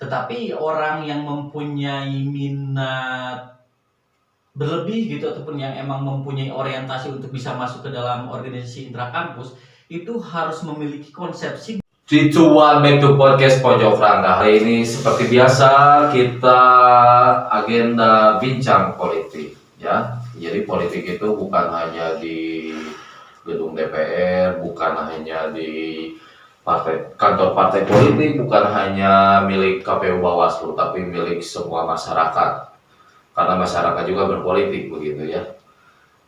Tetapi orang yang mempunyai minat berlebih gitu ataupun yang emang mempunyai orientasi untuk bisa masuk ke dalam organisasi intrakampus itu harus memiliki konsepsi. 3, 2, 1, back to podcast Pojok Rangga. Hari ini seperti biasa kita agenda bincang politik ya. Jadi politik itu bukan hanya di gedung DPR, bukan hanya di kantor partai politik, bukan hanya milik KPU Bawaslu, tapi milik semua masyarakat. Karena masyarakat juga berpolitik begitu ya.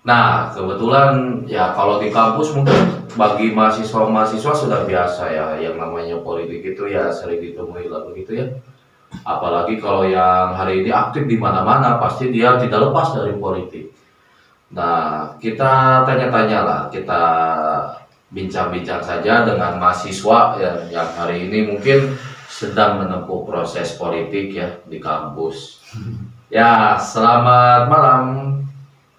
Nah, kebetulan ya kalau di kampus mungkin bagi mahasiswa-mahasiswa sudah biasa ya, yang namanya politik itu ya sering ditemui lah begitu ya. Apalagi kalau yang hari ini aktif di mana-mana, pasti dia tidak lepas dari politik. Nah, kita tanya-tanya lah, kita bincang-bincang saja dengan mahasiswa ya, yang hari ini mungkin sedang menempuh proses politik ya di kampus. Ya, selamat malam.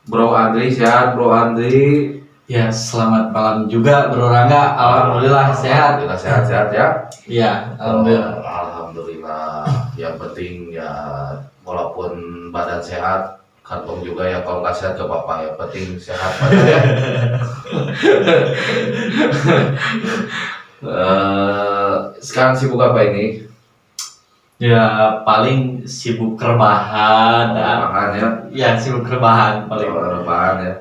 Bro Andri, sehat Bro Andri? Ya, selamat malam juga Bro Rangga. Alhamdulillah sehat. Alhamdulillah sehat ya? Iya, alhamdulillah. Alhamdulillah. Yang penting ya walaupun badan sehat, kantong juga ya, kalau nggak sehat ke bapak ya. Penting sehat badan ya. Sekarang sibuk apa ini? Ya paling sibuk rebahan ya? Ya sibuk rebahan paling. Rebahan ya.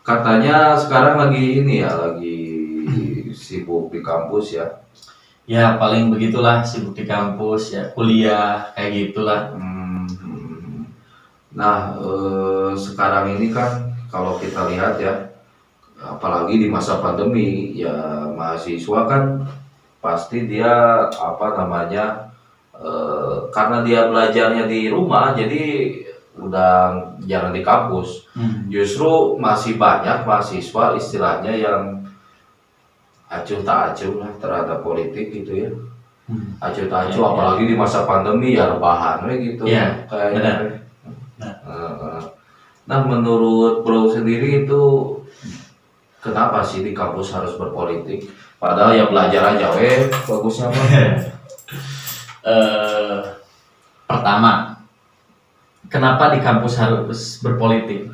Katanya sekarang lagi ini ya, lagi sibuk di kampus ya. Ya paling begitulah, sibuk di kampus ya, kuliah kayak gitulah. Nah, sekarang ini kan kalau kita lihat ya, apalagi di masa pandemi ya, mahasiswa kan pasti dia karena dia belajarnya di rumah, jadi udah jarang di kampus. Justru masih banyak mahasiswa istilahnya yang acuh tak acuh lah terhadap politik gitu ya. Acuh tak acuh, apalagi di masa pandemi ya rebahan gitu ya, kayaknya. Nah, menurut Bro sendiri itu kenapa sih di kampus harus berpolitik? Padahal ya belajar aja bagusnya mah. Pertama, kenapa di kampus harus berpolitik?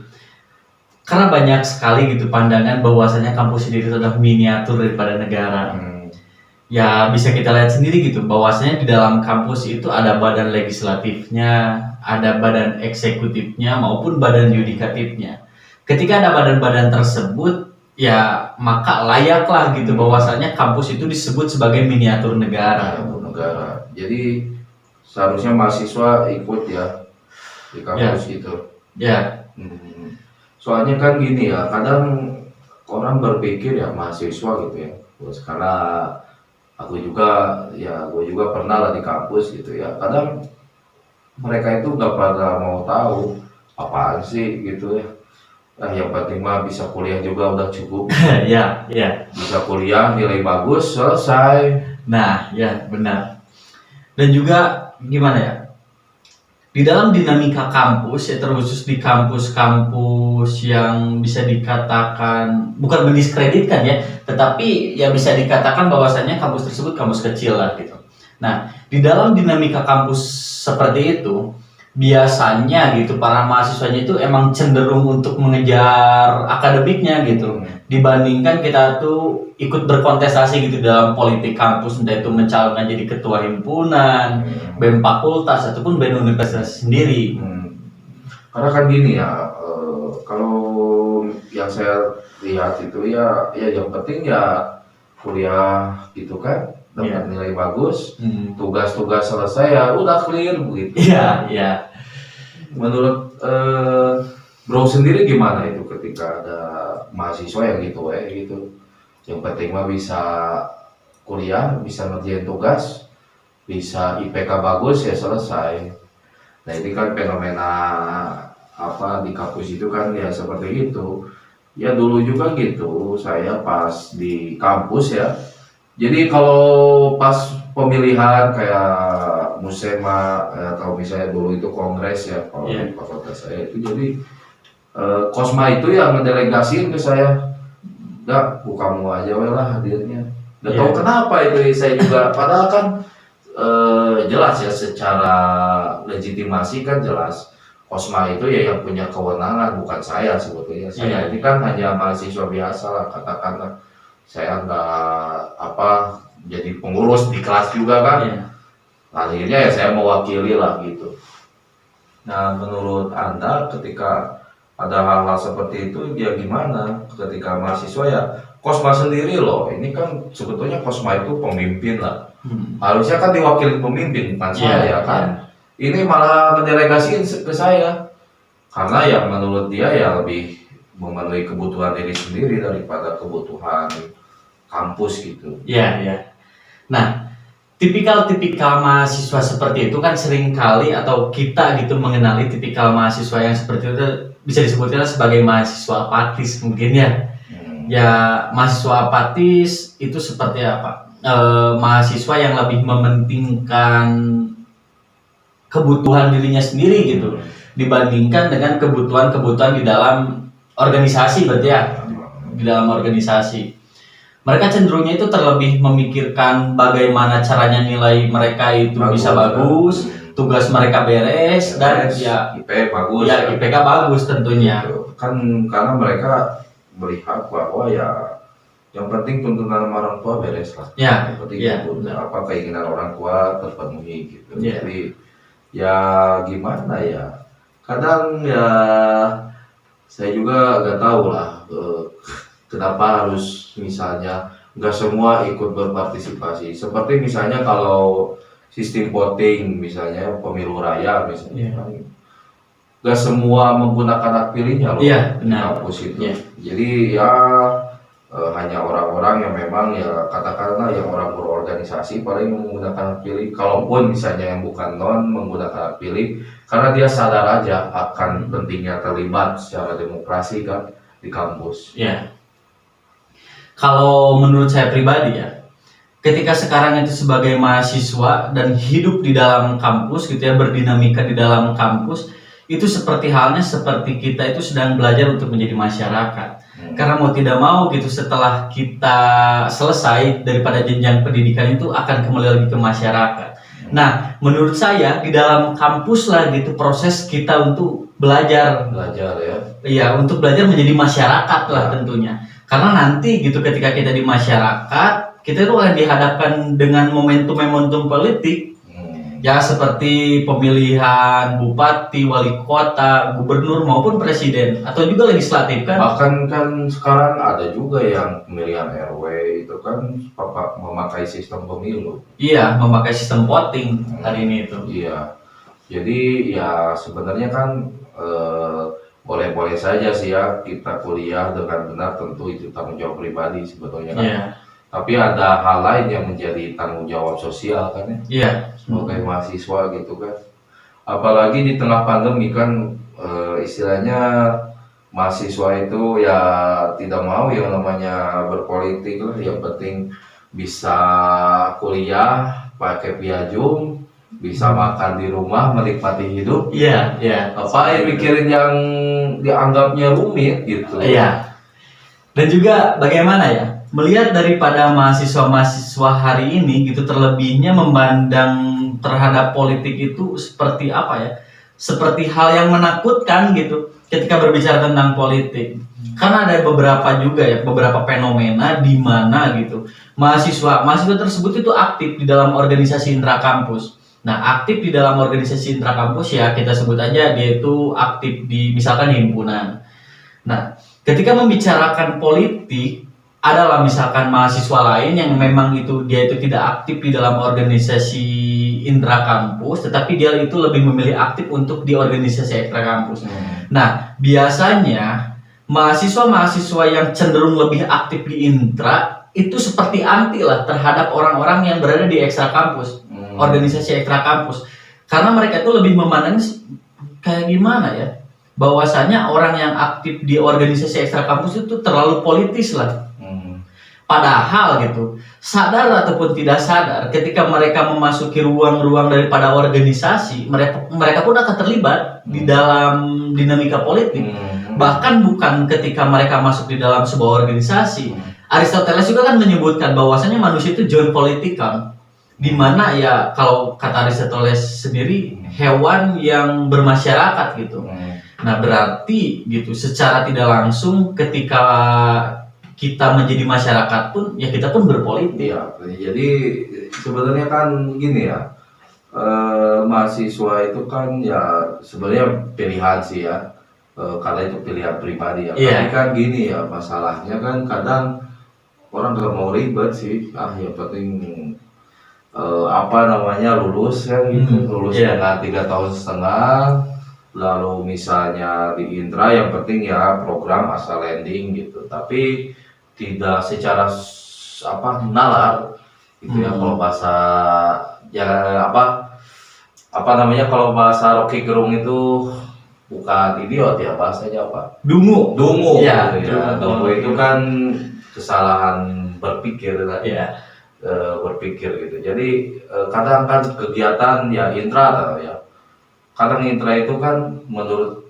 Karena banyak sekali gitu pandangan bahwasanya kampus sendiri itu adalah miniatur daripada negara. Ya bisa kita lihat sendiri gitu, bahwasanya di dalam kampus itu ada badan legislatifnya, ada badan eksekutifnya maupun badan yudikatifnya. Ketika ada badan-badan tersebut, ya maka layaklah gitu bahwasanya kampus itu disebut sebagai miniatur negara. Jadi seharusnya mahasiswa ikut ya di kampus itu. Ya. Soalnya kan gini ya, kadang orang berpikir ya mahasiswa gitu ya. Karena gue juga pernah lah di kampus gitu ya. Kadang mereka itu nggak pada mau tahu apaan sih gitu ya. Nah, yang penting mah bisa kuliah juga udah cukup. Ya. Bisa kuliah, nilai bagus, selesai. Nah, ya benar. Dan juga gimana ya? Di dalam dinamika kampus ya, terkhusus di kampus-kampus yang bisa dikatakan bukan mendiskreditkan ya, tetapi ya bisa dikatakan bahwasanya kampus tersebut kampus kecil lah gitu. Nah, di dalam dinamika kampus seperti itu, biasanya gitu para mahasiswanya itu emang cenderung untuk mengejar akademiknya gitu, dibandingkan kita tuh ikut berkontestasi gitu dalam politik kampus, entah itu mencalonkan jadi ketua himpunan, BEM fakultas ataupun BEM universitas sendiri. Karena kan gini ya, kalau yang saya lihat itu ya yang penting ya kuliah gitu kan, dapat nilai bagus, tugas-tugas selesai ya udah clear begitu. Iya. Menurut Bro sendiri gimana itu ketika ada mahasiswa yang gitu yang penting mah bisa kuliah, bisa ngerjain tugas, bisa IPK bagus ya selesai. Nah, ini kan fenomena di kampus itu kan ya seperti itu. Ya dulu juga gitu, saya pas di kampus ya. Jadi kalau pas pemilihan kayak musema atau misalnya dulu itu kongres ya, kalau di fakultas saya itu, jadi Kosma itu yang ngedelegasiin ke saya. Kamu aja lah hadirnya. Gak tahu kenapa itu saya juga. Padahal kan jelas ya secara legitimasi kan jelas Kosma itu ya yang punya kewenangan, bukan saya sebetulnya. Saya ini kan hanya mahasiswa biasa lah, katakanlah saya nggak jadi pengurus di kelas juga kan. Akhirnya ya saya mewakili lah gitu. Nah, menurut Anda ketika ada hal-hal seperti itu ya gimana ketika mahasiswa ya Kosma sendiri loh, ini kan sebetulnya Kosma itu pemimpin lah. Harusnya kan diwakili pemimpin, bukan saya kan. Ini malah mendelegasiin ke saya. Karena yang menurut dia ya lebih memenuhi kebutuhan diri sendiri daripada kebutuhan kampus gitu. Iya. Nah, tipikal mahasiswa seperti itu kan seringkali atau kita gitu mengenali tipikal mahasiswa yang seperti itu bisa disebutkan sebagai mahasiswa apatis mungkin ya. Ya, mahasiswa apatis itu seperti apa? Mahasiswa yang lebih mementingkan kebutuhan dirinya sendiri gitu dibandingkan dengan kebutuhan di dalam organisasi, berarti ya di dalam organisasi mereka cenderungnya itu terlebih memikirkan bagaimana caranya nilai mereka itu bisa bagus, tugas mereka beres dan ya IP bagus ya IPK bagus tentunya kan, karena mereka melihat bahwa ya yang penting tuntunan orang tua beres lah, yang penting keinginan orang tua terpenuhi gitu. Jadi ya gimana ya, kadang ya saya juga nggak tahu lah kenapa harus misalnya nggak semua ikut berpartisipasi. Seperti misalnya kalau sistem voting misalnya pemilu raya misalnya, nggak semua menggunakan hak pilihnya loh di kampus itu. Jadi ya hanya orang-orang yang memang ya katakanlah yang orang berorganisasi paling menggunakan hak pilih, kalaupun misalnya yang bukan non menggunakan hak pilih karena dia sadar aja akan pentingnya terlibat secara demokrasi kan di kampus. Kalau menurut saya pribadi ya, ketika sekarang itu sebagai mahasiswa dan hidup di dalam kampus gitu ya, berdinamika di dalam kampus, itu seperti halnya seperti kita itu sedang belajar untuk menjadi masyarakat. Karena mau tidak mau gitu setelah kita selesai daripada jenjang pendidikan itu akan kembali lagi ke masyarakat. Nah, menurut saya di dalam kampus lah gitu proses kita untuk belajar ya. Iya, untuk belajar menjadi masyarakat lah tentunya. Karena nanti gitu ketika kita di masyarakat, kita itu akan dihadapkan dengan momentum-momentum politik. Ya seperti pemilihan bupati, wali kota, gubernur maupun presiden atau juga legislatif kan. Bahkan kan sekarang ada juga yang pemilihan RW itu kan memakai sistem pemilu. Iya, memakai sistem voting hari ini itu. Iya. Jadi ya sebenarnya kan boleh-boleh saja sih ya kita kuliah dengan benar, tentu itu tanggung jawab pribadi sebetulnya kan. Tapi ada hal lain yang menjadi tanggung jawab sosial kan ya. Sebagai mahasiswa gitu kan. Apalagi di tengah pandemi kan istilahnya mahasiswa itu ya tidak mau yang namanya berpolitik lah, yang penting bisa kuliah pakai piajum, bisa makan di rumah, menikmati hidup. Apa mikirin yang dianggapnya rumit gitu. Dan juga bagaimana ya melihat daripada mahasiswa hari ini gitu, terlebihnya memandang terhadap politik itu seperti apa ya, seperti hal yang menakutkan gitu ketika berbicara tentang politik. Karena ada beberapa fenomena di mana gitu mahasiswa tersebut itu aktif di dalam organisasi intrakampus. Nah, aktif di dalam organisasi intrakampus ya kita sebut aja dia itu aktif di misalkan himpunan. Nah, ketika membicarakan politik, adalah misalkan mahasiswa lain yang memang dia itu tidak aktif di dalam organisasi intrakampus, tetapi dia itu lebih memilih aktif untuk di organisasi ekstrakampus. Nah, biasanya mahasiswa yang cenderung lebih aktif di intra itu seperti anti lah terhadap orang-orang yang berada di ekstrakampus, organisasi ekstrakampus, karena mereka itu lebih memandang kayak gimana ya, bahwasanya orang yang aktif di organisasi ekstrakampus itu terlalu politis lah. Padahal gitu, sadar ataupun tidak sadar, ketika mereka memasuki ruang-ruang daripada organisasi, mereka pun akan terlibat di dalam dinamika politik. Bahkan bukan ketika mereka masuk di dalam sebuah organisasi. Aristoteles juga kan menyebutkan bahwasanya manusia itu zoon politikon. di mana ya kalau kata Aristoteles sendiri hewan yang bermasyarakat gitu. Nah, berarti gitu secara tidak langsung ketika kita menjadi masyarakat pun ya kita pun berpolitik. Iya, jadi sebenarnya kan gini ya, mahasiswa itu kan ya sebenarnya pilihan sih ya, karena itu pilihan pribadi ya. Iya. Tapi kan gini ya, masalahnya kan kadang orang gak mau ribet sih, yang penting apa namanya lulus kan gitu, lulus Iya. dengan 3,5 tahun, lalu misalnya di Indra yang penting ya program asal landing gitu, tapi tidak secara nalar gitu ya. Kalau bahasa ya apa namanya, kalau bahasa Rocky Gerung itu bukan idiot ya, bahasanya apa? Dungu. Dungu. Iya, Gitu ya. Dungu itu kan kesalahan berpikir kan. Iya. Berpikir gitu. Jadi kadang kan kegiatan ya intra ya. Kadang intra itu kan menurut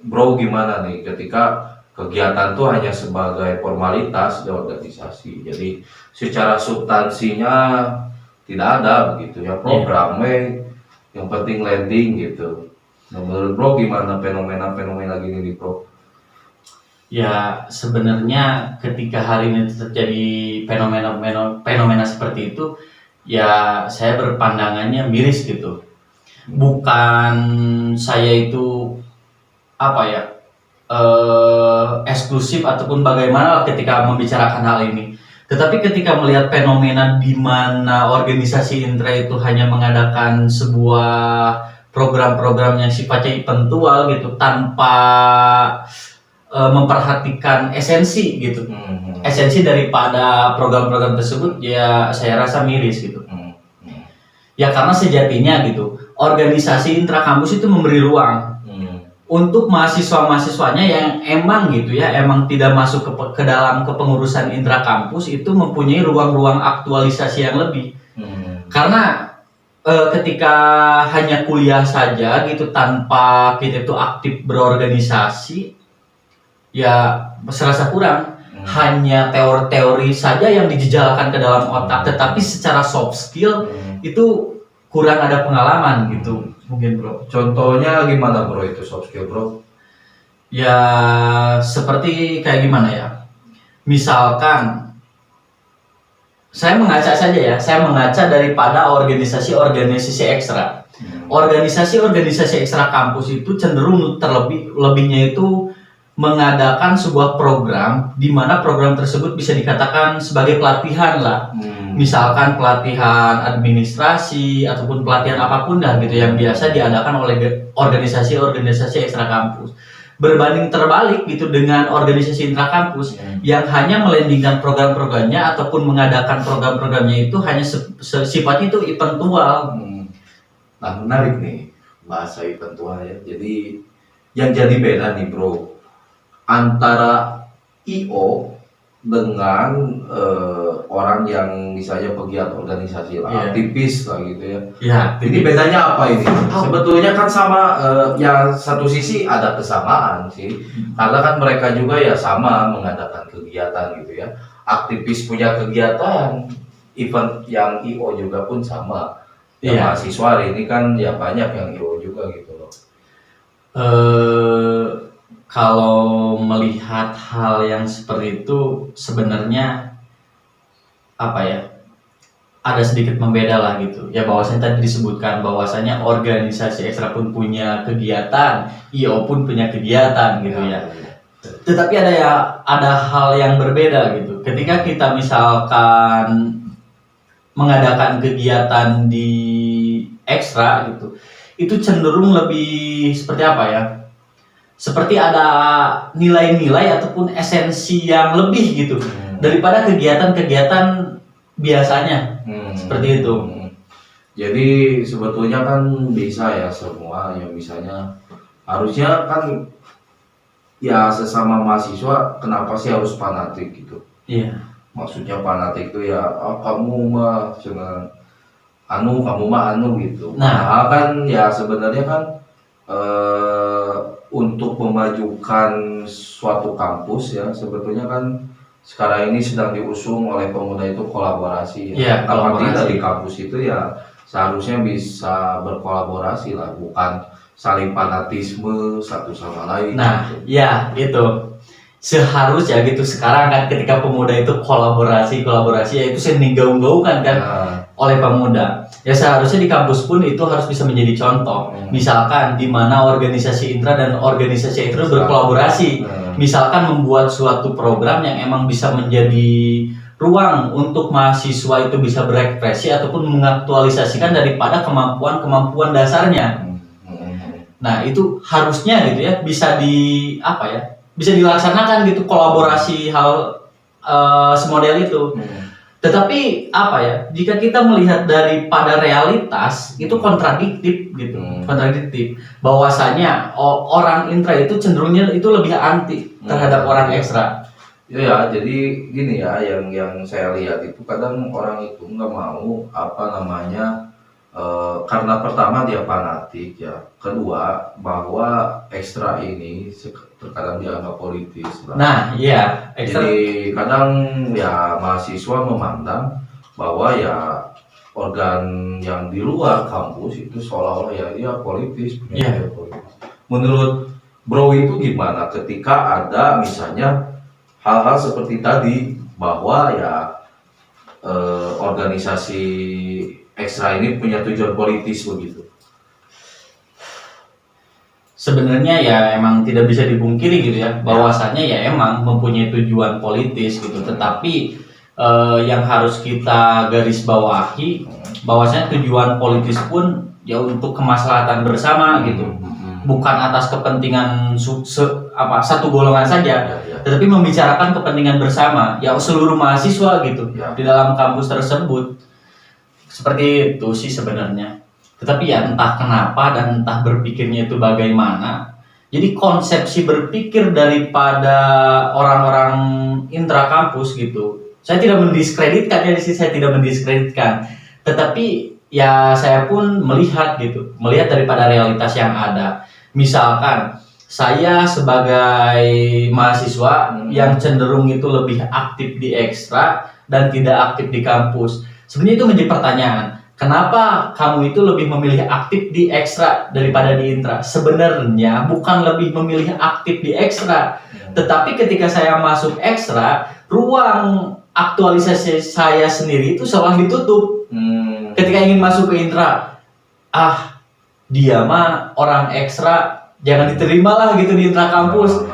Bro gimana nih ketika kegiatan tuh hanya sebagai formalitas di organisasi. Jadi secara substansinya tidak ada begitu ya, programnya yang penting landing gitu. Nah, menurut Bro gimana fenomena gini nih Bro? Ya sebenarnya ketika hari ini terjadi fenomena seperti itu, ya saya berpandangannya miris gitu. Bukan saya itu apa ya eksklusif ataupun bagaimana ketika membicarakan hal ini. Tetapi ketika melihat fenomena di mana organisasi Intra itu hanya mengadakan sebuah program-program yang sifatnya eventual gitu tanpa memperhatikan esensi gitu. Esensi daripada program-program tersebut ya saya rasa miris gitu. Ya karena sejatinya gitu, organisasi intrakampus itu memberi ruang untuk mahasiswa-mahasiswanya yang emang gitu ya, emang tidak masuk ke dalam kepengurusan intrakampus itu mempunyai ruang-ruang aktualisasi yang lebih. Karena ketika hanya kuliah saja gitu tanpa kita itu aktif berorganisasi, ya serasa kurang. Hanya teori-teori saja yang dijejalkan ke dalam otak, tetapi secara soft skill itu kurang ada pengalaman gitu mungkin Bro. Contohnya gimana Bro itu soft skill Bro? Ya seperti kayak gimana ya, misalkan saya mengaca saja ya, saya mengaca daripada organisasi-organisasi ekstra. Organisasi-organisasi ekstra kampus itu cenderung lebihnya itu mengadakan sebuah program di mana program tersebut bisa dikatakan sebagai pelatihan lah. Misalkan pelatihan administrasi ataupun pelatihan apapun dah gitu yang biasa diadakan oleh organisasi-organisasi ekstra kampus. Berbanding terbalik gitu dengan organisasi intra kampus yang hanya melandingkan program-programnya ataupun mengadakan program-programnya itu hanya sifatnya itu eventual. Nah, menarik nih bahasa eventual ya. Jadi yang jadi beda nih Bro antara IO dengan orang yang misalnya pegiat organisasi lah, aktivis lah gitu ya. Ini bedanya apa ini? Sebetulnya kan sama, ya satu sisi ada kesamaan sih, karena kan mereka juga ya sama mengadakan kegiatan gitu ya. Aktivis punya kegiatan, event yang IO juga pun sama. Mahasiswa hari ini kan ya banyak yang IO juga gitu loh. Kalau melihat hal yang seperti itu sebenarnya apa ya, ada sedikit membeda lah gitu ya, bahwasanya tadi disebutkan bahwasanya organisasi ekstra pun punya kegiatan, IO pun punya kegiatan gitu ya. Tetapi ada hal yang berbeda gitu ketika kita misalkan mengadakan kegiatan di ekstra gitu, itu cenderung lebih seperti apa ya, seperti ada nilai-nilai ataupun esensi yang lebih gitu daripada kegiatan-kegiatan biasanya. Seperti itu. Jadi sebetulnya kan bisa ya semua yang misalnya harusnya kan ya sesama mahasiswa kenapa sih harus fanatik gitu? Iya. Maksudnya fanatik itu ya kamu mah jangan kamu mah gitu. Nah kan ya sebenarnya kan untuk memajukan suatu kampus ya sebetulnya kan sekarang ini sedang diusung oleh pemuda itu kolaborasi. Iya, Kalau kolaborasi. tidak di kampus itu ya seharusnya bisa berkolaborasi lah, bukan saling fanatisme satu sama lain. Nah, gitu. ya itu seharusnya gitu sekarang kan ketika pemuda itu kolaborasi ya itu sering digaung-gaungkan kan Nah, oleh pemuda. Ya seharusnya di kampus pun itu harus bisa menjadi contoh. Misalkan di mana organisasi intra dan organisasi itu berkolaborasi. Misalkan membuat suatu program yang emang bisa menjadi ruang untuk mahasiswa itu bisa berekspresi ataupun mengaktualisasikan daripada kemampuan dasarnya. Nah, itu harusnya gitu ya bisa bisa dilaksanakan gitu kolaborasi hal semodel itu. Tetapi jika kita melihat daripada realitas itu kontradiktif gitu. Kontradiktif bahwasanya orang intra itu cenderungnya itu lebih anti terhadap orang ekstra. Ya, jadi gini ya, yang saya lihat itu kadang orang itu nggak mau karena pertama dia fanatik ya, kedua bahwa ekstra ini terkadang dianggap politis. Nah, iya, ekstra. Jadi kadang ya mahasiswa memandang bahwa ya organ yang di luar kampus itu seolah-olah ya dia politis. Iya. Menurut Bro itu gimana ketika ada misalnya hal-hal seperti tadi bahwa ya organisasi ekstra ini punya tujuan politis begitu? Sebenarnya ya emang tidak bisa dipungkiri gitu ya bahwasannya ya emang mempunyai tujuan politis gitu, tetapi yang harus kita garis bawahi bahwasanya tujuan politis pun ya untuk kemaslahatan bersama gitu, bukan atas kepentingan satu golongan saja, tetapi membicarakan kepentingan bersama ya seluruh mahasiswa gitu di dalam kampus tersebut. Seperti itu sih sebenarnya. Tetapi ya entah kenapa dan entah berpikirnya itu bagaimana. Jadi konsepsi berpikir daripada orang-orang intra kampus gitu. Saya tidak mendiskreditkan ya di sini, saya tidak mendiskreditkan. Tetapi ya saya pun melihat daripada realitas yang ada. Misalkan saya sebagai mahasiswa yang cenderung itu lebih aktif di ekstra dan tidak aktif di kampus. Sebenarnya itu menjadi pertanyaan, kenapa kamu itu lebih memilih aktif di ekstra daripada di intra? Sebenarnya bukan lebih memilih aktif di ekstra, tetapi ketika saya masuk ekstra, ruang aktualisasi saya sendiri itu seolah ditutup. Ketika ingin masuk ke intra, dia mah orang ekstra, jangan diterima lah gitu di intra kampus.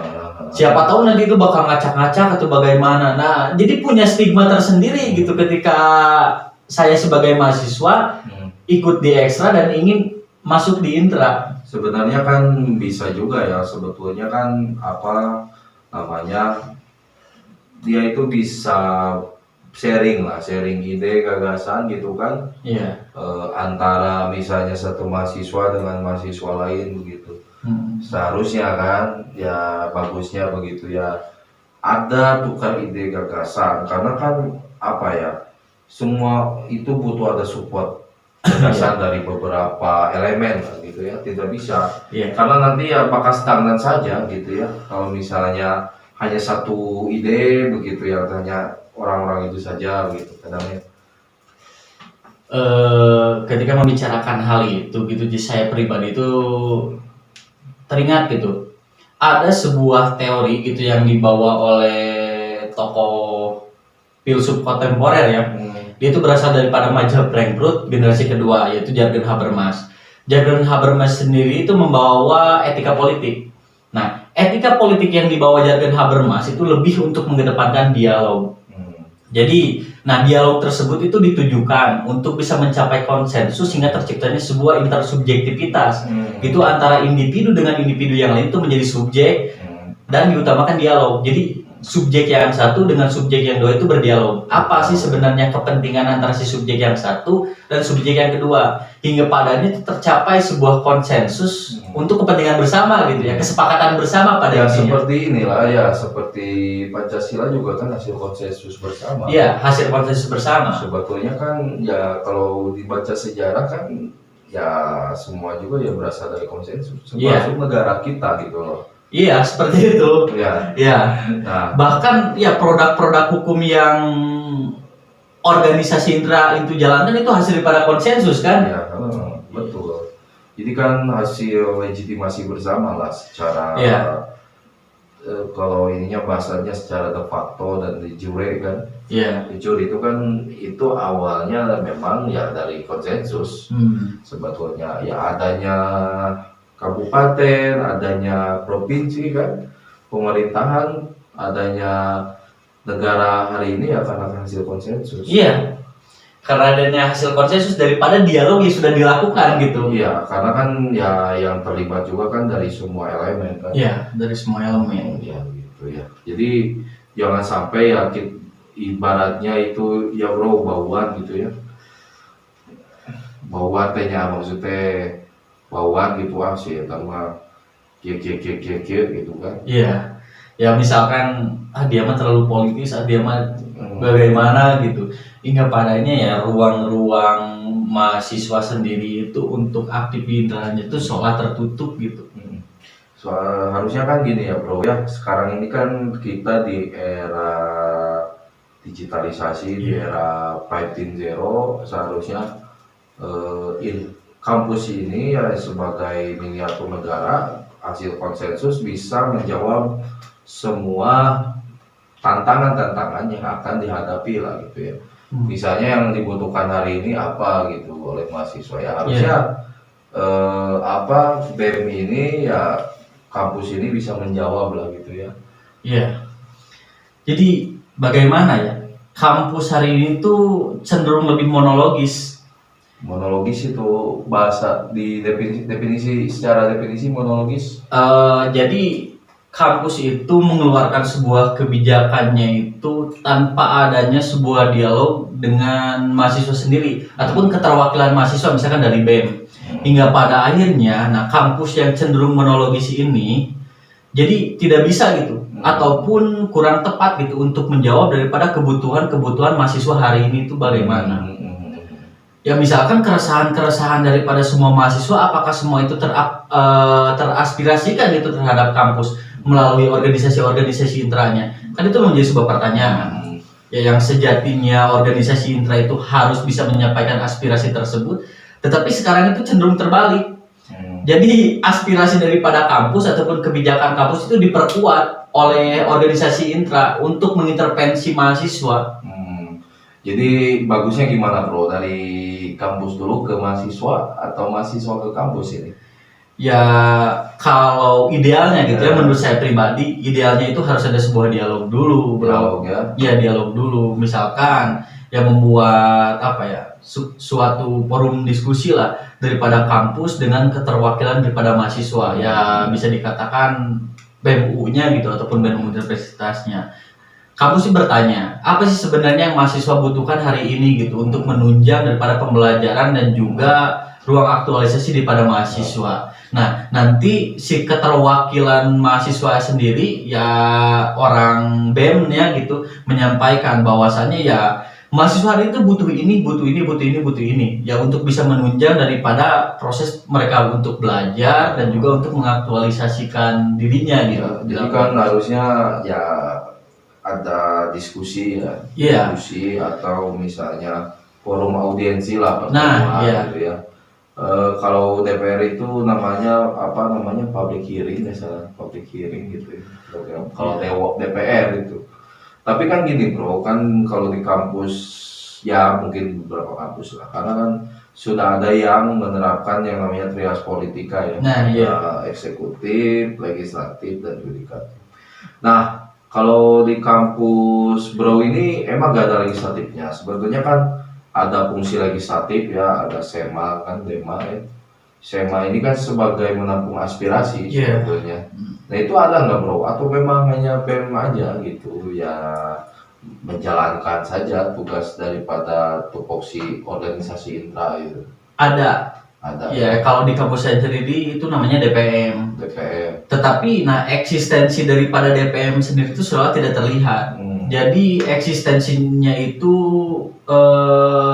Siapa tahu nanti itu bakal ngacak-ngacak atau bagaimana. Nah, jadi punya stigma tersendiri gitu ketika saya sebagai mahasiswa ikut di ekstra dan ingin masuk di intra. Sebenarnya kan bisa juga ya, sebetulnya kan dia itu bisa sharing ide gagasan gitu kan. Iya. Antara misalnya satu mahasiswa dengan mahasiswa lain begitu. Seharusnya kan ya bagusnya begitu ya, ada tukar ide gagasan, karena kan semua itu butuh ada support gagasan dari beberapa elemen gitu ya, tidak bisa karena nanti ya bakal stagnan saja gitu ya kalau misalnya hanya satu ide begitu ya, hanya orang-orang itu saja gitu kadangnya. Ketika membicarakan hal itu gitu, saya pribadi itu teringat gitu, ada sebuah teori gitu yang dibawa oleh tokoh filsuf kontemporer ya. Dia itu berasal daripada mazhab Frankfurt generasi kedua, yaitu Jürgen Habermas. Jürgen Habermas sendiri itu membawa etika politik. Nah, etika politik yang dibawa Jürgen Habermas itu lebih untuk mengedepankan dialog. Jadi, dialog tersebut itu ditujukan untuk bisa mencapai konsensus sehingga terciptanya sebuah intersubjektivitas. Itu antara individu dengan individu yang lain itu menjadi subjek dan diutamakan dialog. Jadi subjek yang satu dengan subjek yang dua itu berdialog. Apa sih sebenarnya kepentingan antara si subjek yang satu dan subjek yang kedua, hingga padanya itu tercapai sebuah konsensus untuk kepentingan bersama gitu ya, kesepakatan bersama pada intinya. Seperti inilah ya, seperti Pancasila juga kan hasil konsensus bersama. Iya, hasil konsensus bersama. Sebetulnya kan ya kalau dibaca sejarah kan ya semua juga ya berasal dari konsensus, termasuk negara kita gitu loh. Iya, seperti itu. Ya. Ya, Nah, bahkan ya produk-produk hukum yang organisasi intra itu jalankan itu hasil daripada konsensus kan? ya, betul. Jadi kan hasil legitimasi bersama lah secara Iya. kalau ininya bahasanya secara de facto dan de jure kan. Iya. De jure itu kan itu awalnya memang ya dari konsensus. Sebetulnya ya adanya kabupaten, adanya provinsi kan, pemerintahan, adanya negara hari ini ya karena hasil konsensus. Iya. Karena adanya hasil konsensus daripada dialog yang sudah dilakukan gitu. Iya, karena kan ya yang terlibat juga kan dari semua elemen kan. Iya, dari semua elemen. Ya gitu ya. Jadi jangan sampai ya ibaratnya itu ya bro bauan gitu ya. Bauan tehnya maksudnya bauan gitu sih sama kia gitu kan. Iya. Ya misalkan dia mah terlalu politis, dia mah bagaimana gitu. Hingga padanya ya ruang-ruang mahasiswa sendiri itu untuk aktif di internalnya itu seolah tertutup gitu. Soal harusnya kan gini ya bro ya, sekarang ini kan kita di era digitalisasi, di era 5.0 seharusnya kampus ini ya sebagai miniatur negara hasil konsensus bisa menjawab semua tantangan-tantangan yang akan dihadapi lah gitu ya. Misalnya yang dibutuhkan hari ini apa gitu oleh mahasiswa ya harusnya apa BEM ini ya kampus ini bisa menjawab lah gitu ya. Iya. Jadi bagaimana ya kampus hari ini tuh cenderung lebih monologis. Monologis itu bahasa di definisi secara definisi monologis. Jadi kampus itu mengeluarkan sebuah kebijakannya itu tanpa adanya sebuah dialog dengan mahasiswa sendiri ataupun keterwakilan mahasiswa misalkan dari BEM. Hingga pada akhirnya, nah kampus yang cenderung monologis ini jadi tidak bisa gitu ataupun kurang tepat gitu untuk menjawab daripada kebutuhan mahasiswa hari ini itu bagaimana. Ya misalkan keresahan-keresahan daripada semua mahasiswa apakah semua itu teraspirasikan itu terhadap kampus melalui organisasi-organisasi intranya, kan itu menjadi sebuah pertanyaan. Ya yang sejatinya organisasi intra itu harus bisa menyampaikan aspirasi tersebut, tetapi sekarang itu cenderung terbalik. Jadi aspirasi daripada kampus ataupun kebijakan kampus itu diperkuat oleh organisasi intra untuk mengintervensi mahasiswa. Jadi bagusnya gimana bro, dari kampus dulu ke mahasiswa atau mahasiswa ke kampus ini? Ya kalau idealnya gitu ya menurut saya pribadi idealnya itu harus ada sebuah dialog dulu bro. Dialog ya? Iya dialog dulu, misalkan ya membuat apa ya suatu forum diskusi lah daripada kampus dengan keterwakilan daripada mahasiswa ya bisa dikatakan BEM-U-nya gitu ataupun BEM universitasnya. Kampus sih bertanya apa sih sebenarnya yang mahasiswa butuhkan hari ini gitu untuk menunjang daripada pembelajaran dan juga ruang aktualisasi daripada mahasiswa. Nah, nanti si keterwakilan mahasiswa sendiri ya orang BEM-nya gitu menyampaikan bahwasannya ya mahasiswa hari itu butuh ini ya untuk bisa menunjang daripada proses mereka untuk belajar dan juga untuk mengaktualisasikan dirinya gitu. Jadi kan harusnya ya ada diskusi ya. Iya. Diskusi atau misalnya forum audiensi lah Nah, iya. gitu ya. Kalau DPR itu namanya public hearing misalnya, public hearing gitu ya. Kalau DPR itu. Tapi kan gini bro, kan kalau di kampus ya mungkin beberapa kampus lah, karena kan sudah ada yang menerapkan yang namanya trias politika ya. Nah, iya. Eksekutif, legislatif dan yudikatif. Nah, kalau di kampus bro ini emang gak ada legislatifnya. Sebetulnya kan ada fungsi legislatif ya, ada SEMA kan, DEMA ya. SEMA ini kan sebagai menampung aspirasi sebetulnya. Nah itu ada nggak bro? Atau memang hanya BEM aja gitu ya menjalankan saja tugas daripada tupoksi organisasi intra itu? Ada. Ya kalau di kampus saya sendiri itu namanya DPM. Tetapi nah eksistensi daripada DPM sendiri itu seolah tidak terlihat. Jadi eksistensinya itu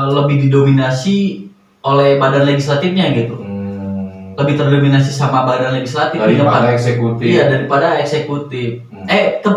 lebih didominasi oleh badan legislatifnya gitu. lebih terdominasi sama badan legislatif daripada eksekutif. Iya, daripada eksekutif. Hmm.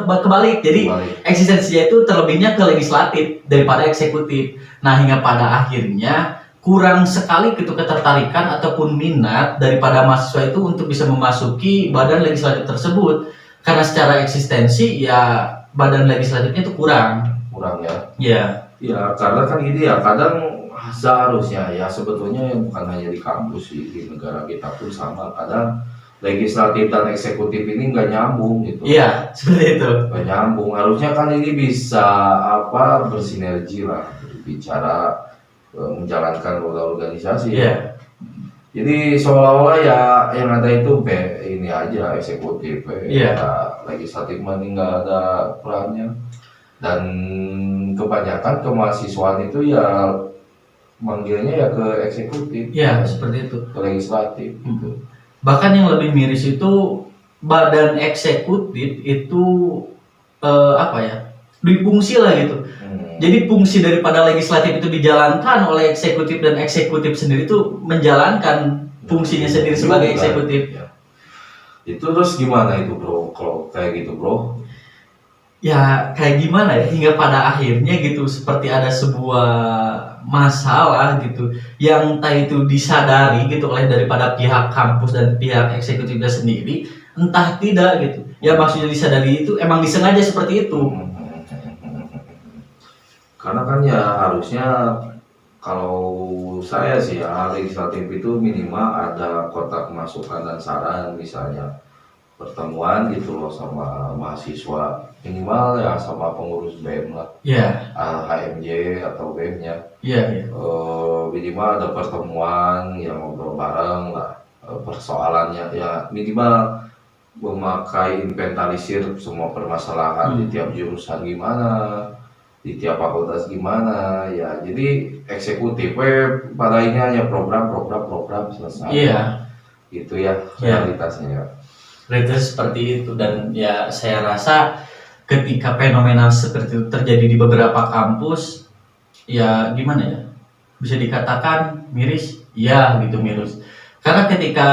Kebalik. Jadi eksistensinya itu terlebihnya ke legislatif daripada eksekutif. Nah, hingga pada akhirnya kurang sekali gitu ketertarikan ataupun minat daripada mahasiswa itu untuk bisa memasuki badan legislatif tersebut. Karena secara eksistensi ya badan legislatifnya itu kurang ya. Iya. Ya, karena kan ini ya kadang seharusnya ya sebetulnya bukan hanya di kampus sih, di negara kita pun sama. Kadang legislatif dan eksekutif ini nggak nyambung gitu. Iya, seperti itu. Nggak nyambung. Harusnya kan ini bisa bersinergi lah, bicara menjalankan roda organisasi. Iya. Jadi seolah-olah ya yang ada itu ini aja eksekutif, Iya. Legislatif mending nggak ada perannya. Dan kebanyakan kemahasiswaan itu ya manggilnya ya ke eksekutif. Iya, seperti itu. Ke legislatif gitu. Bahkan yang lebih miris itu badan eksekutif itu difungsi lah gitu. Jadi fungsi daripada legislatif itu dijalankan oleh eksekutif dan eksekutif sendiri itu menjalankan fungsinya sendiri sebagai eksekutif. Ya. Itu terus gimana itu bro? Kalau kayak gitu bro? Ya kayak gimana ya, hingga pada akhirnya gitu seperti ada sebuah masalah gitu yang entah itu disadari gitu oleh daripada pihak kampus dan pihak eksekutifnya sendiri, entah tidak gitu. Ya maksudnya disadari itu emang disengaja seperti itu. Karena kan ya harusnya kalau saya sih ya legislatif itu minimal ada kotak masukan dan saran, misalnya pertemuan gitu loh sama mahasiswa, minimal ya sama pengurus BEM lah, HMJ atau BEM-nya. Minimal ada pertemuan yang ngobrol bareng lah, persoalannya ya minimal memakai inventarisir semua permasalahan di tiap jurusan gimana, di tiap fakultas gimana ya. Jadi eksekutif pada ini hanya program selesai. Gitu ya realitasnya. Realitas seperti itu, dan ya saya rasa ketika fenomena seperti itu terjadi di beberapa kampus, ya gimana ya, bisa dikatakan miris, ya gitu miris. Karena ketika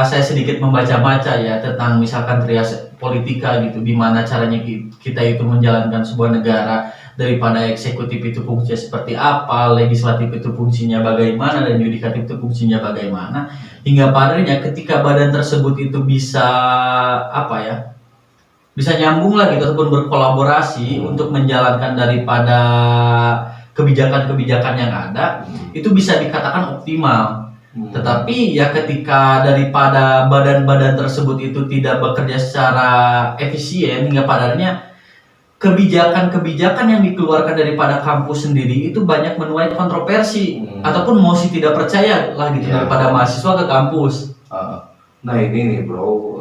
saya sedikit membaca-baca ya tentang misalkan trias politika gitu, di mana caranya kita itu menjalankan sebuah negara, daripada eksekutif itu fungsinya seperti apa, legislatif itu fungsinya bagaimana, dan yudikatif itu fungsinya bagaimana, hingga padanya ketika badan tersebut itu bisa bisa nyambung lah gitu ataupun berkolaborasi untuk menjalankan daripada kebijakan-kebijakan yang ada, itu bisa dikatakan optimal. Tetapi ya ketika daripada badan-badan tersebut itu tidak bekerja secara efisien, hingga padanya kebijakan-kebijakan yang dikeluarkan daripada kampus sendiri itu banyak menuai kontroversi ataupun mosi tidak percaya lah gitu daripada mahasiswa ke kampus. Nah ini nih bro,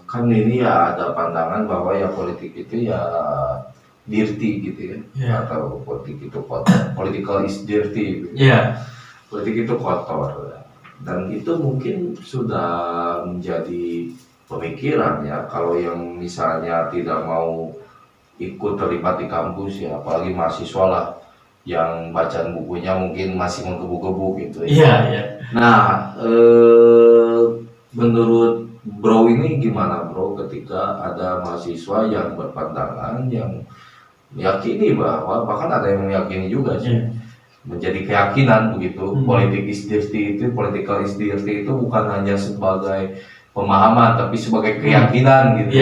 kan ini ya ada pandangan bahwa ya politik itu ya dirty gitu ya, atau politik itu kotor, political is dirty gitu. Politik itu kotor, dan itu mungkin sudah menjadi pemikiran ya kalau yang misalnya tidak mau ikut terlibat di kampus ya, apalagi mahasiswa lah yang bacaan bukunya mungkin masih menggebu-gebu gitu ya. Nah menurut bro ini gimana bro ketika ada mahasiswa yang berpandangan, yang meyakini bahwa, bahkan ada yang meyakini juga sih, menjadi keyakinan begitu, politik is dirty itu, political is dirty itu bukan hanya sebagai pemahaman tapi sebagai keyakinan gitu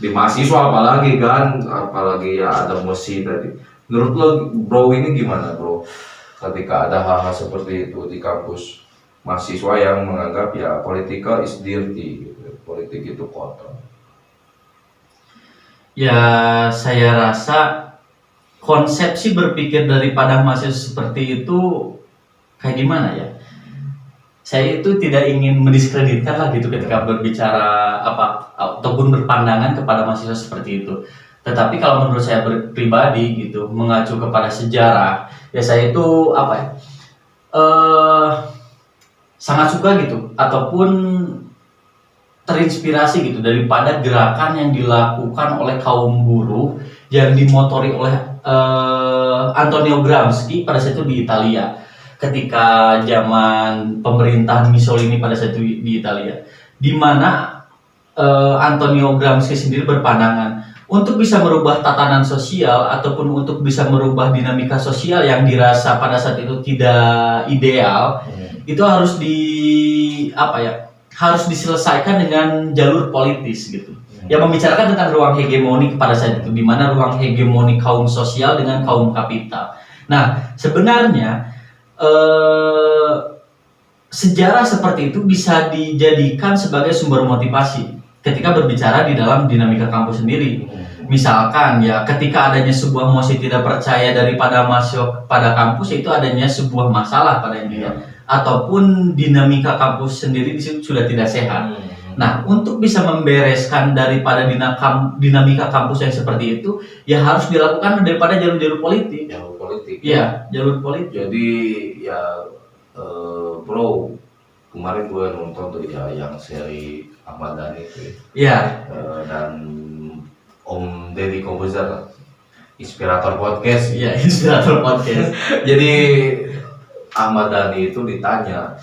di mahasiswa, apalagi ya ada mosi tadi. Menurut lo bro ini gimana bro ketika ada hal-hal seperti itu di kampus, mahasiswa yang menganggap ya political is dirty gitu, politik itu kotor? Ya saya rasa konsepsi berpikir daripada mahasiswa seperti itu kayak gimana ya, saya itu tidak ingin mendiskreditkan lah gitu ketika berbicara ataupun berpandangan kepada mahasiswa seperti itu. Tetapi kalau menurut saya pribadi gitu, mengacu kepada sejarah, ya saya itu sangat suka gitu ataupun terinspirasi gitu daripada gerakan yang dilakukan oleh kaum buruh yang dimotori oleh Antonio Gramsci pada saat itu di Italia. ketika zaman pemerintahan Mussolini pada saat itu di Italia, di mana Antonio Gramsci sendiri berpandangan untuk bisa merubah tatanan sosial ataupun untuk bisa merubah dinamika sosial yang dirasa pada saat itu tidak ideal, itu harus harus diselesaikan dengan jalur politis gitu. Yang membicarakan tentang ruang hegemoni pada saat itu, di mana ruang hegemoni kaum sosial dengan kaum kapital. Nah, sebenarnya sejarah seperti itu bisa dijadikan sebagai sumber motivasi ketika berbicara di dalam dinamika kampus sendiri. Misalkan ya, ketika adanya sebuah mosi tidak percaya daripada mahasiswa pada kampus, itu adanya sebuah masalah pada intinya, ataupun dinamika kampus sendiri di situ sudah tidak sehat. Nah, untuk bisa membereskan daripada dinamika kampus yang seperti itu, ya harus dilakukan daripada jalur-jalur politik. Jalur politik. Iya, jalur politik. Jadi ya bro, kemarin gue nonton tuh ya yang seri Ahmad Dhani itu Iya. Dan Om Deddy Kobuzer, inspirator podcast. Iya, inspirator podcast. Jadi Ahmad Dhani itu ditanya,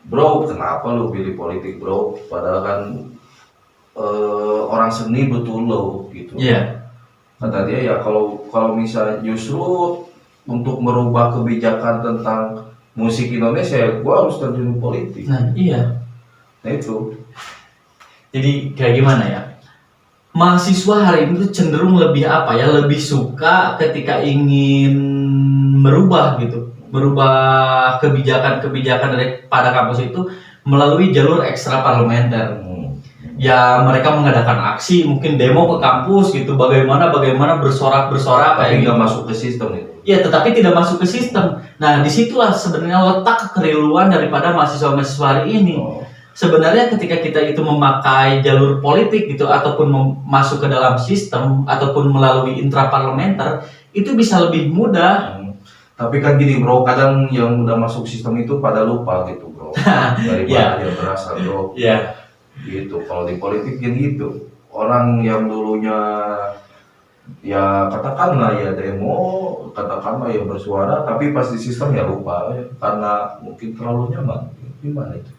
bro, kenapa lu pilih politik bro? Padahal kan orang seni betul lo gitu. Iya. Kata dia ya kalau misalnya justru untuk merubah kebijakan tentang musik Indonesia, gua harus terjun politik. Nah, iya. Nah itu. Jadi kayak gimana ya? Mahasiswa hari ini tuh cenderung lebih lebih suka ketika ingin merubah gitu, merubah kebijakan-kebijakan daripada kampus itu melalui jalur ekstra parlementer. Ya mereka mengadakan aksi, mungkin demo ke kampus gitu, bagaimana bersorak Tapi kayak nggak gitu. masuk ke sistem itu. Ya, tetapi tidak masuk ke sistem. Nah, disitulah sebenarnya letak kekeliruan daripada mahasiswa-mahasiswa hari ini. Sebenarnya ketika kita itu memakai jalur politik gitu, ataupun masuk ke dalam sistem, ataupun melalui intraparlementer, itu bisa lebih mudah. Tapi kan gini bro, kadang yang udah masuk sistem itu pada lupa gitu bro. Daripada dia berasal bro. Iya. Gitu. Kalau di politik kan gitu. Orang yang dulunya ya katakanlah ya demo, katakanlah ya bersuara, tapi pas di sistem ya lupa ya, karena mungkin terlalu nyaman. Gimana itu?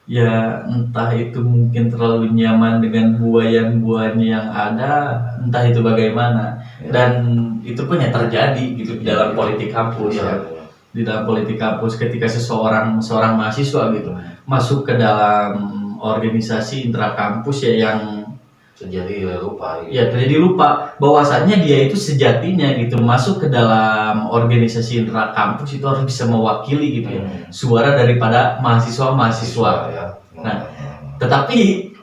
Ya entah itu mungkin terlalu nyaman dengan buayan-buayan yang ada, entah itu bagaimana. Dan itu pun ya terjadi gitu di dalam politik kampus ya. Di dalam politik kampus ketika seorang mahasiswa gitu masuk ke dalam organisasi intrakampus ya yang terjadi lupa gitu. Ya terjadi lupa bahwasannya dia itu sejatinya gitu masuk ke dalam organisasi intrakampus itu harus bisa mewakili gitu ya suara daripada mahasiswa ya. Nah, tetapi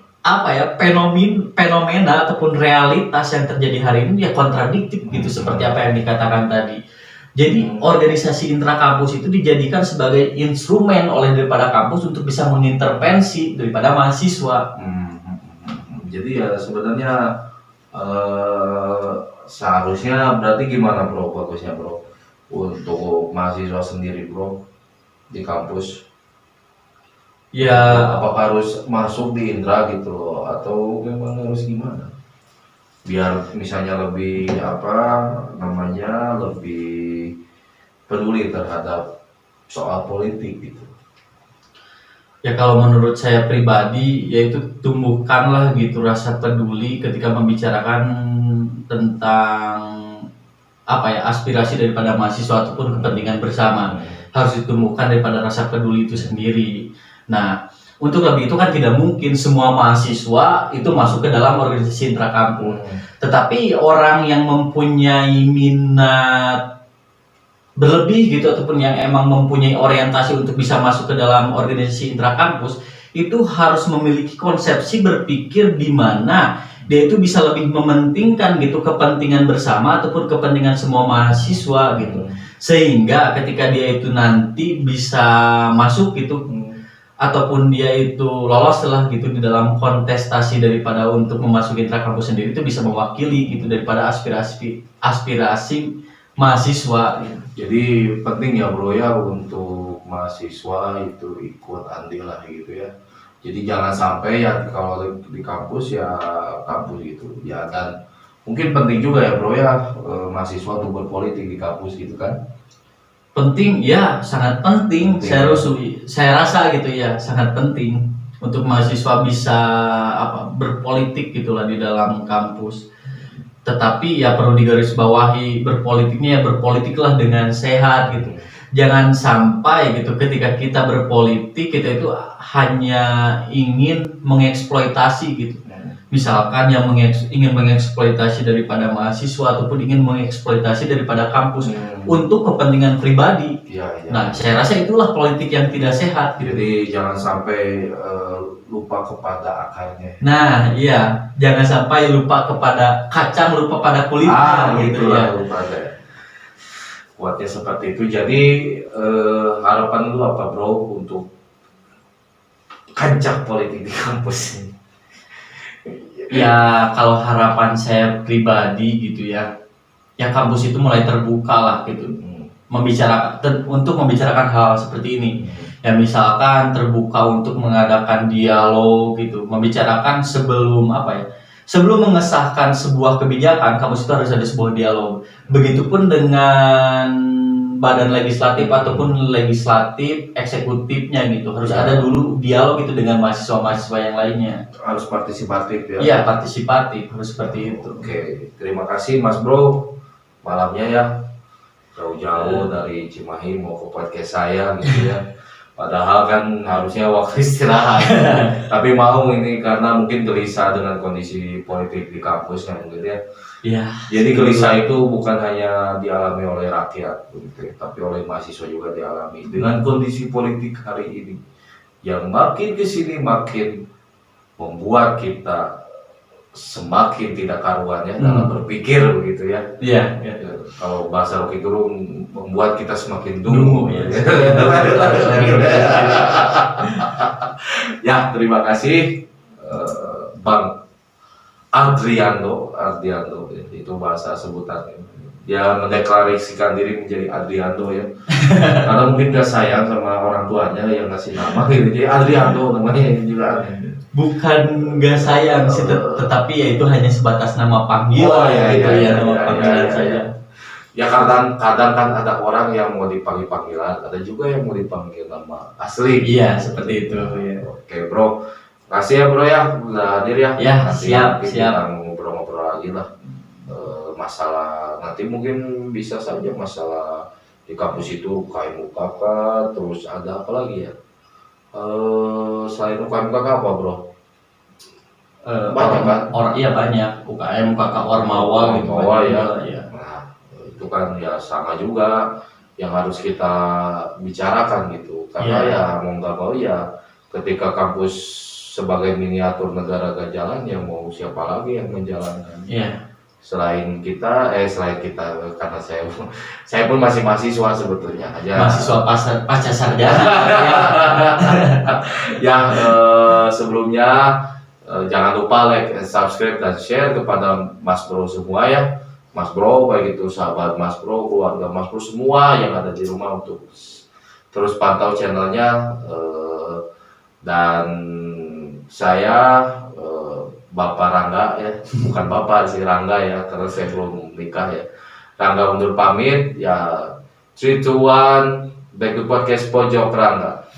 fenomena ataupun realitas yang terjadi hari ini ya kontradiktif gitu seperti apa yang dikatakan tadi. Jadi organisasi intrakampus itu dijadikan sebagai instrumen oleh daripada kampus untuk bisa mengintervensi daripada mahasiswa. Jadi ya sebenarnya seharusnya berarti gimana bro bagusnya bro untuk mahasiswa sendiri bro di kampus? Ya apakah harus masuk di Indra gitu loh atau memang harus gimana? Biar misalnya lebih lebih peduli terhadap soal politik gitu. Ya kalau menurut saya pribadi yaitu tumbuhkanlah gitu rasa peduli ketika membicarakan tentang aspirasi daripada mahasiswa ataupun kepentingan bersama. Harus ditumbuhkan daripada rasa peduli itu sendiri. Nah, untuk lebih itu kan tidak mungkin semua mahasiswa itu masuk ke dalam organisasi intrakampus. Tetapi orang yang mempunyai minat berlebih gitu ataupun yang emang mempunyai orientasi untuk bisa masuk ke dalam organisasi intrakampus itu harus memiliki konsepsi berpikir di mana dia itu bisa lebih mementingkan gitu kepentingan bersama ataupun kepentingan semua mahasiswa gitu. Sehingga ketika dia itu nanti bisa masuk gitu ataupun dia itu lolos lah gitu di dalam kontestasi daripada untuk memasuki intrakampus sendiri itu bisa mewakili gitu daripada aspirasi mahasiswa gitu. Jadi penting ya bro ya untuk mahasiswa itu ikut andil lah gitu ya. Jadi jangan sampai ya kalau di kampus ya kampus gitu ya, dan mungkin penting juga ya bro ya mahasiswa untuk berpolitik di kampus gitu kan. Penting ya, sangat penting. Penting. Saya rasa gitu ya, sangat penting untuk mahasiswa bisa berpolitik gitulah di dalam kampus. Tetapi ya perlu digarisbawahi, berpolitiknya ya berpolitiklah dengan sehat gitu. Jangan sampai gitu ketika kita berpolitik kita itu hanya ingin mengeksploitasi gitu. Misalkan yang ingin mengeksploitasi daripada mahasiswa ataupun ingin mengeksploitasi daripada kampus untuk kepentingan pribadi. Iya. Nah, saya rasa itulah politik yang tidak sehat. Jadi jangan sampai lupa kepada akarnya. Nah, iya, jangan sampai lupa kepada kacang, lupa pada kulitnya gitu ya. Lupa deh. Kuatnya seperti itu. Jadi harapan lu apa bro untuk kancah politik di kampus ini? Ya, kalau harapan saya pribadi gitu ya, kampus itu mulai terbuka lah gitu, untuk membicarakan hal seperti ini. Ya misalkan terbuka untuk mengadakan dialog gitu, membicarakan sebelum sebelum mengesahkan sebuah kebijakan, kampus itu harus ada sebuah dialog. Begitupun dengan badan legislatif ataupun legislatif eksekutifnya gitu, harus ada dulu dialog itu dengan mahasiswa-mahasiswa yang lainnya. Harus partisipatif ya. Iya, partisipatif, harus seperti itu. Oke, terima kasih Mas Bro. Malamnya ya jauh-jauh dari Cimahi mau ke podcast saya gitu ya. Padahal kan harusnya waktu istirahat. Tapi mau ini karena mungkin gelisah dengan kondisi politik di kampus kan gitu ya. Iya. Jadi gelisah itu bukan hanya dialami oleh rakyat, gitu, tapi oleh mahasiswa juga dialami dengan kondisi politik hari ini yang makin kesini makin membuat kita semakin tidak karuannya dalam berpikir begitu ya. Iya. Kalau bahasa Rocky Gerung membuat kita semakin dungu. Ya. Ya, terima kasih Bang Adriando itu bahasa sebutannya. Dia mendeklarasikan diri menjadi Adriando ya. Karena mungkin gak sayang sama orang tuanya yang ngasih nama gitu. Jadi Adriando namanya juga aneh. Bukan gak sayang sih, tetapi ya itu hanya sebatas nama panggilan nama panggilan saja. Ya kadang kan ada orang yang mau dipanggil panggilan, ada juga yang mau dipanggil nama asli. Iya, seperti itu ya. Oke bro, kasih ya bro ya, udah hadir ya. Ya, nanti siap. Kita ngobrol-ngobrol lagi lah. Masalah nanti mungkin bisa saja masalah di kampus itu UKM-UKK, terus ada apa lagi ya? Selain UKM-UKK apa bro? Banyak kan? Iya banyak, UKM, UKK, Ormawa gitu. Ya. Nah, itu kan ya sama juga yang harus kita bicarakan gitu. Karena ya mau nggak mau ya ketika kampus sebagai miniatur negara gak ya mau siapa lagi yang menjalankan? Iya. Selain kita karena saya pun masih mahasiswa sebetulnya aja. Mahasiswa pasca sarjana. Sebelumnya jangan lupa like, subscribe dan share kepada Mas Bro semua ya. Mas Bro baik itu sahabat Mas Bro, keluarga Mas Bro semua yang ada di rumah untuk terus pantau channelnya dan saya Bapak Rangga ya, bukan Bapak sih Rangga ya, karena saya belum nikah ya. Rangga undur pamit ya. 3, 2, 1, back to podcast Pojok Rangga.